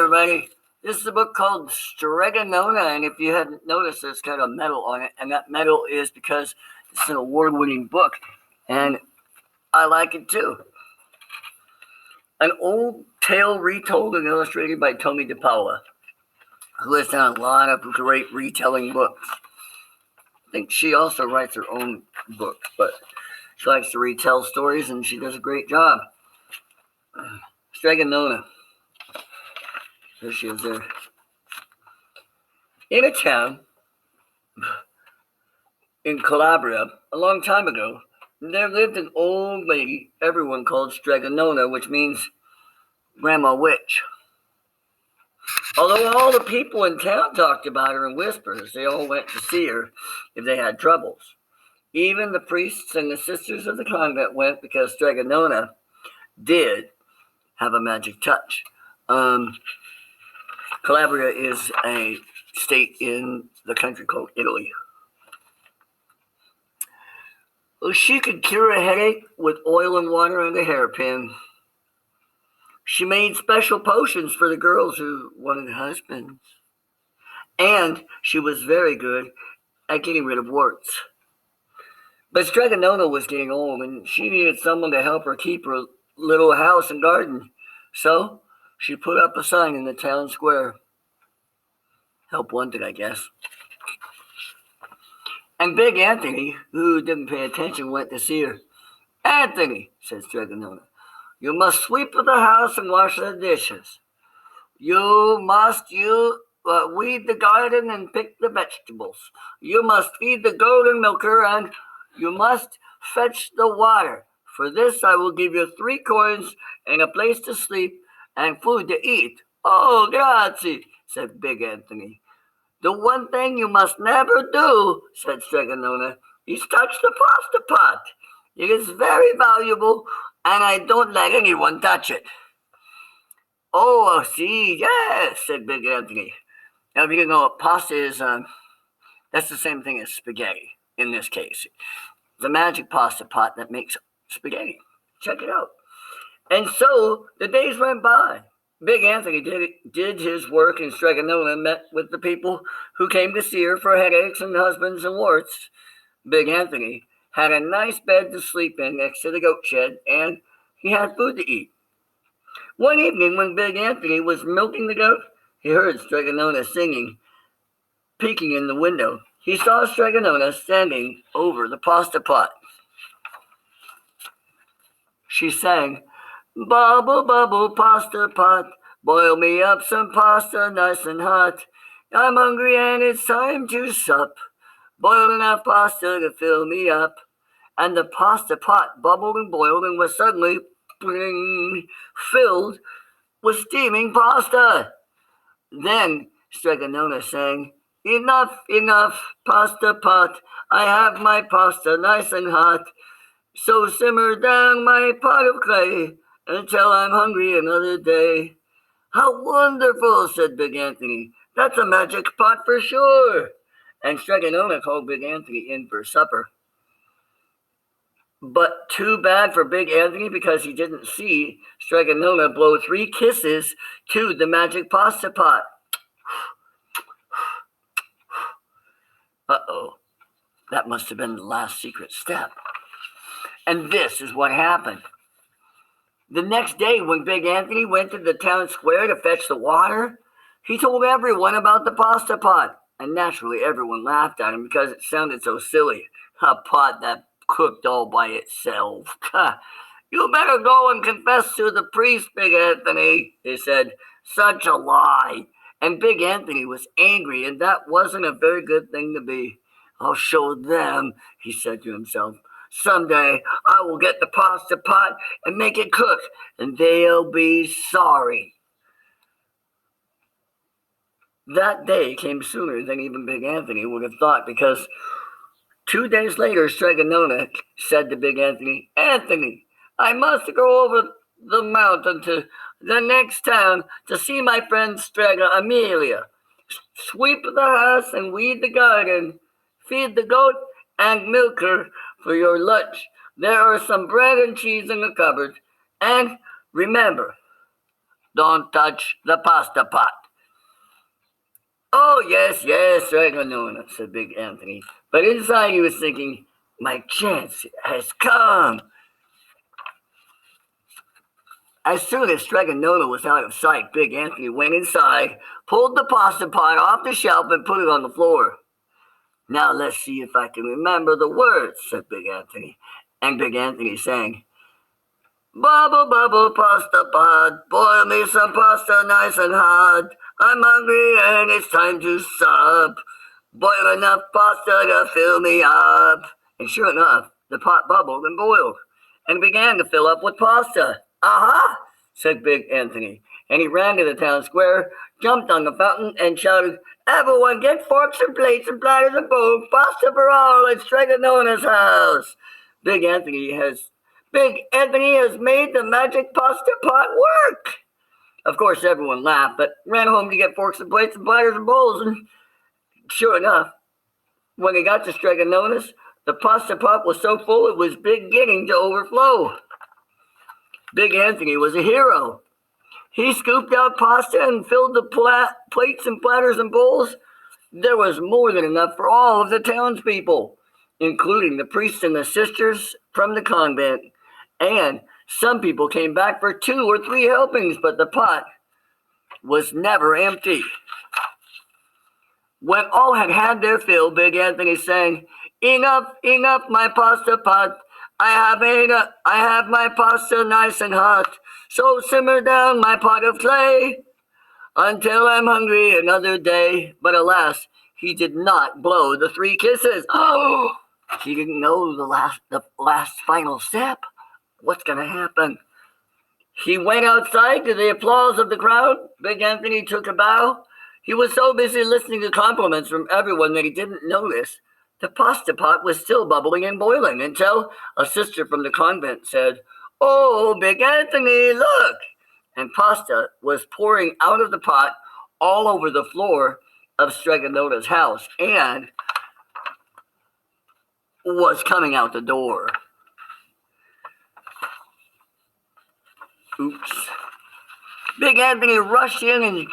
everybody. This is a book called Strega Nona, and if you hadn't noticed, there's kind of a medal on it, and that medal is because it's an award-winning book, and I like it too. An old tale retold and illustrated by Tomie DePaula, who has done a lot of great retelling books. I think she also writes her own books, but she likes to retell stories, and she does a great job. Strega Nona. There she is there. In a town in Calabria, a long time ago, there lived an old lady everyone called Strega Nona, which means Grandma Witch. Although all the people in town talked about her in whispers, they all went to see her if they had troubles. Even the priests and the sisters of the convent went because Strega Nona did have a magic touch. Calabria is a state in the country called Italy. She could cure a headache with oil and water and a hairpin. She made special potions for the girls who wanted husbands. And she was very good at getting rid of warts. But Strega Nona was getting old, and she needed someone to help her keep her little house and garden. So she put up a sign in the town square. Help wanted, I guess. And Big Anthony, who didn't pay attention, went to see her. "Anthony," said Strega Nona, "you must sweep the house and wash the dishes. You must weed the garden and pick the vegetables. You must feed the goat and milker, and you must fetch the water. For this I will give you 3 coins and a place to sleep and food to eat." "Oh, grazie," said Big Anthony. "The one thing you must never do," said Strega Nona, "is touch the pasta pot. It is very valuable, and I don't let anyone touch it." "Oh, see, yes," said Big Anthony. Now, if you didn't know, pasta is, that's the same thing as spaghetti in this case. It's a magic pasta pot that makes spaghetti. Check it out. And so the days went by. Big Anthony did his work, and Strega Nona met with the people who came to see her for headaches and husbands and warts. Big Anthony had a nice bed to sleep in next to the goat shed, and he had food to eat. One evening, when Big Anthony was milking the goat, he heard Strega Nona singing, peeking in the window. He saw Strega Nona standing over the pasta pot. She sang, "Bubble, bubble, pasta pot, boil me up some pasta nice and hot. I'm hungry and it's time to sup. Boil enough pasta to fill me up." And the pasta pot bubbled and boiled and was suddenly filled with steaming pasta. Then Strega Nona sang, "Enough, enough, pasta pot. I have my pasta nice and hot. So simmer down my pot of clay until I'm hungry another day." "How wonderful," said Big Anthony. "That's a magic pot for sure." And Strega Nona called Big Anthony in for supper. But too bad for Big Anthony, because he didn't see Strega Nona blow 3 kisses to the magic pasta pot. Uh-oh, that must have been the last secret step. And this is what happened. The next day, when Big Anthony went to the town square to fetch the water, he told everyone about the pasta pot. And naturally, everyone laughed at him because it sounded so silly. A pot that cooked all by itself. "You better go and confess to the priest, Big Anthony," he said. Such a lie. And Big Anthony was angry, and that wasn't a very good thing to be. "I'll show them," he said to himself. "Someday I will get the pasta pot and make it cook, and they'll be sorry." That day came sooner than even Big Anthony would have thought, because 2 days later, Strega Nona said to Big Anthony, "Anthony, I must go over the mountain to the next town to see my friend Strega Amelia. Sweep the house and weed the garden. Feed the goat and milk her for your lunch. There are some bread and cheese in the cupboard. And remember, Don't touch the pasta pot. Oh, yes, yes, Strega Nona, said Big Anthony. But inside he was thinking, my chance has come. As soon as Strega Nona was out of sight, Big Anthony went inside, pulled the pasta pot off the shelf, and put it on the floor. Now let's see if I can remember the words, said Big Anthony. And Big Anthony sang, bubble, bubble, pasta pot, boil me some pasta nice and hot. I'm hungry and it's time to sup. Boil enough pasta to fill me up. And sure enough, the pot bubbled and boiled, and began to fill up with pasta. Aha! Said Big Anthony, and he ran to the town square, jumped on the fountain, and shouted, everyone get forks and plates and platters and bowls, pasta for all at Strega Nona's house. Big Anthony has made the magic pasta pot work. Of course, everyone laughed, but ran home to get forks and plates and platters and bowls, and sure enough, when he got to Strega Nona's, the pasta pot was so full it was beginning to overflow. Big Anthony was a hero. He scooped out pasta and filled the plates and platters and bowls. There was more than enough for all of the townspeople, including the priests and the sisters from the convent. And some people came back for 2 or 3 helpings, but the pot was never empty. When all had had their fill, Big Anthony sang, enough, enough, my pasta pot. I have my pasta nice and hot. So simmer down my pot of clay until I'm hungry another day. But alas, he did not blow the 3 kisses. Oh, he didn't know the last final step. What's going to happen? He went outside to the applause of the crowd. Big Anthony took a bow. He was so busy listening to compliments from everyone that he didn't notice the pasta pot was still bubbling and boiling until a sister from the convent said, oh, Big Anthony, look! And pasta was pouring out of the pot all over the floor of Strega Nona's house and was coming out the door. Oops. Big Anthony rushed in and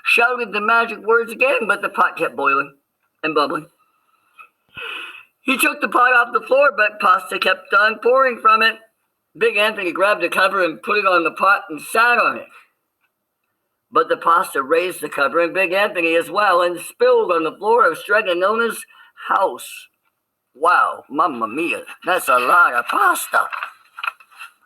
shouted the magic words again, but the pot kept boiling and bubbling. He took the pot off the floor, but pasta kept on pouring from it. Big Anthony grabbed a cover and put it on the pot and sat on it. But the pasta raised the cover and Big Anthony as well and spilled on the floor of Strega Nona's house. Wow, mamma mia, that's a lot of pasta.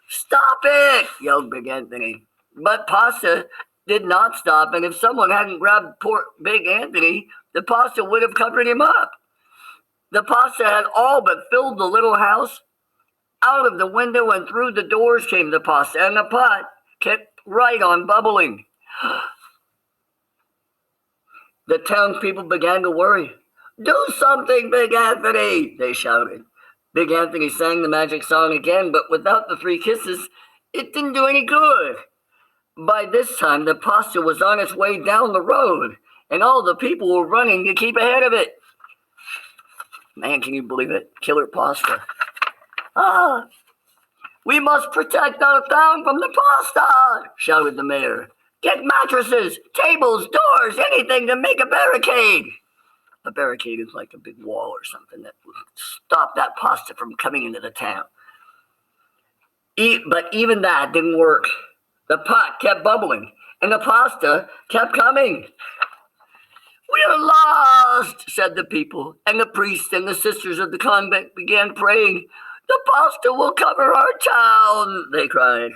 Stop it, yelled Big Anthony. But pasta did not stop, and if someone hadn't grabbed poor Big Anthony, the pasta would have covered him up. The pasta had all but filled the little house. Out of the window and through the doors came the pasta, and the pot kept right on bubbling. The townspeople began to worry. Do something, Big Anthony, they shouted. Big Anthony sang the magic song again, but without the 3 kisses, it didn't do any good. By this time, the pasta was on its way down the road, and all the people were running to keep ahead of it. Man, can you believe it? Killer pasta. We must protect our town from the pasta, shouted the mayor. Get mattresses, tables, doors, anything to make a barricade. A barricade is like a big wall or something that will stop that pasta from coming into the town. But even that didn't work. The pot kept bubbling, and the pasta kept coming. We're lost, said the people, and the priests and the sisters of the convent began praying. The pasta will cover our town, they cried.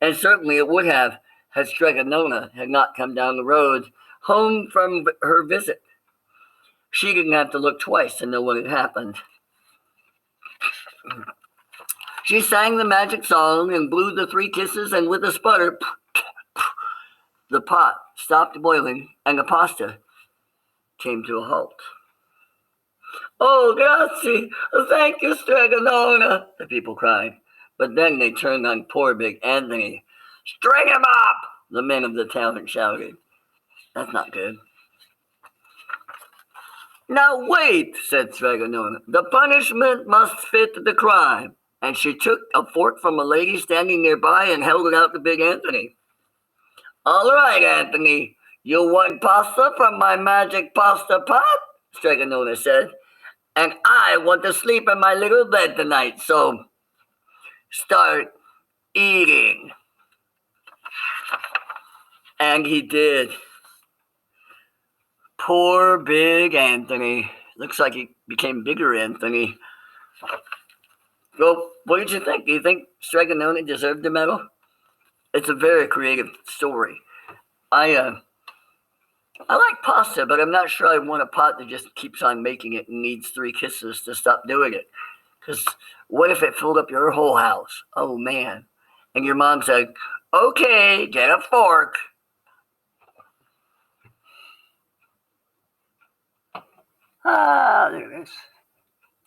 And certainly it would have, had Strega Nona had not come down the road, home from her visit. She didn't have to look twice to know what had happened. She sang the magic song and blew the 3 kisses, and with a sputter, the pot stopped boiling, and the pasta came to a halt. Oh, grazie, thank you, Strega Nona, the people cried. But then they turned on poor Big Anthony. String him up, the men of the town shouted. That's not good. Now wait, said Strega Nona. The punishment must fit the crime. And she took a fork from a lady standing nearby and held it out to Big Anthony. All right, Anthony. You want pasta from my magic pasta pot? Strega Nona said. And I want to sleep in my little bed tonight, so start eating. And he did. Poor big Anthony. Looks like he became bigger Anthony. Well, what did you think? Do you think Strega Nona deserved the medal? It's a very creative story. I I like pasta, but I'm not sure I want a pot that just keeps on making it and needs 3 kisses to stop doing it. Because what if it filled up your whole house? Oh man. And your mom said, okay, get a fork. Ah, there it is.